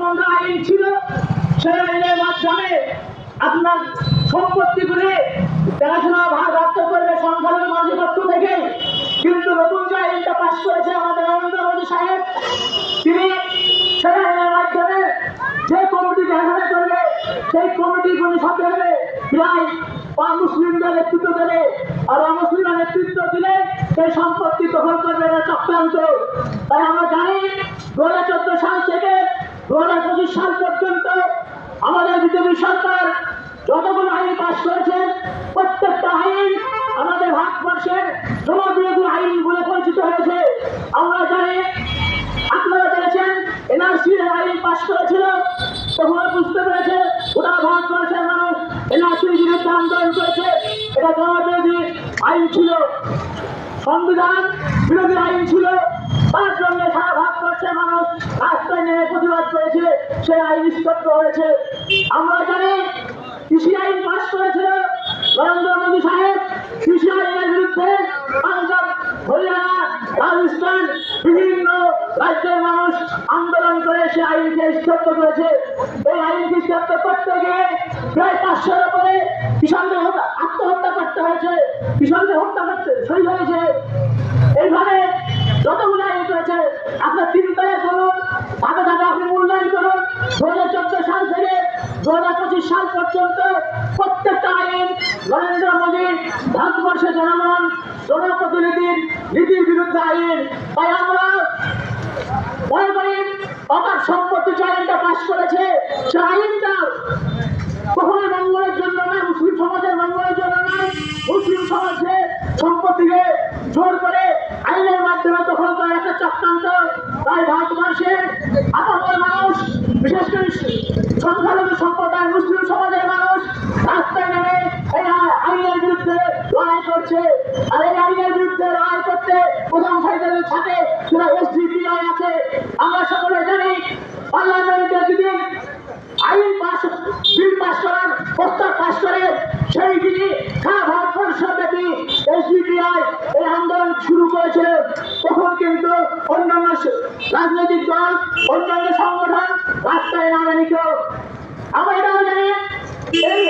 সম্বন্ধ আইন ছিল, সেই আইনের মাধ্যমে আপনার সম্পত্তিগুলি দেখাশোনা ভাগ করবে সংখ্যালঘু মানুষের পক্ষ থেকে। কিন্তু নতুন যে আইনটা পাশ করেছে আমাদের নরেন্দ্র মোদী সাহেব, তিনি সেই আইনের মাধ্যমে যে কমিটি দেখাশোনা করবে সেই কমিটিগুলি সাথে হবে প্রায় মুসলিমদের নেতৃত্ব দেবে, আর অমুসলিমরা নেতৃত্ব দিলে সেই সম্পত্তি দখল করবে না চক্রান্ত। তাই আমরা জানি 2014 সাল থেকে 2025 সাল পর্যন্ত আমাদের বিজেপি সরকার যতগুলো আইন পাশ করেছে প্রত্যেকটা আইন আমাদের ভারতবর্ষের জনবিরোধী আইন বলে পরিচিত হয়েছে। আমরা জানি, আপনারা জেনেছেন এনআরসি আইন পাশ করেছিল, তখন বুঝতে পেরেছে গোটা ভারতবর্ষের মানুষ এনআরসির বিরুদ্ধে আন্দোলন করেছে। এটা জনবিরোধী আইন ছিল, সংবিধান বিরোধী আইন ছিল, তার জন্য সারা ভারতবর্ষের মানুষ রাস্তায় নেমে প্রতিবাদ করেছে, সেই আইন স্তব্ধ হয়েছে। আমরা জানি কৃষি আইন পাশ করেছিল নরেন্দ্র মোদী সাহেব, কৃষি আইনের বিরুদ্ধে পাঞ্জাব, হরিয়ানা, রাজস্থান বিভিন্ন রাজ্যের মানুষ আন্দোলন করে সে আইনকে স্তব্ধ করেছে। এই আইনকে স্তব্ধ করতে গিয়ে প্রায় 500-এর উপরে কিষানদের আত্মহত্যা করতে হয়েছে, কিষানদের হত্যা করতে শহীদ হয়েছে। এইভাবে যতগুলো আইন করেছে আপনার চিন্তায় করুন, ধাপে ধাপে আপনি মূল্যায়ন করুন। 2014 সাল থেকে 2025 সাল পর্যন্ত প্রত্যেকটা আইন নরেন্দ্র মোদী ভারতবর্ষের জনগণ জনপ্রতিনিধির নীতির বিরুদ্ধে আইন। তাই আমরা মনে করি অবাধ সম্পত্তি যে আইনটা পাশ করেছে সে আইনটা কখনোই মঙ্গলের জন্য নয়, মুসলিম সমাজের মঙ্গলের জন্য নয়। মুসলিম সমাজে সম্পত্তিকে জোর করে আইনের মাধ্যমে দখল করার একটা চক্রান্ত। তাই ভারতবর্ষের আপামর মানুষ, বিশেষ করে সংখ্যালঘু সম্প্রদায় মুসলিম সমাজের মানুষ রাস্তায় নেমে এই আইনের বিরুদ্ধে লড়াই করছে। আর এই আইনের বিরুদ্ধে লড়াই করতে প্রধান সাহিত্যের সাথে সেটা এসডিপিআই আছে। আমরা সকলে জানি পার্লামেন্টে যদি আইন বিল পাস করার প্রস্তাব পাস করে সেই দিনই সারা ভারতবর্ষব্যাপী এসডিপিআই এই আন্দোলন শুরু করেছিল। তখন কিন্তু অন্যান্য রাজনৈতিক দল, অন্যান্য সংগঠন রাস্তায় নামেনি কেউ। আমরা এটাও জানি এই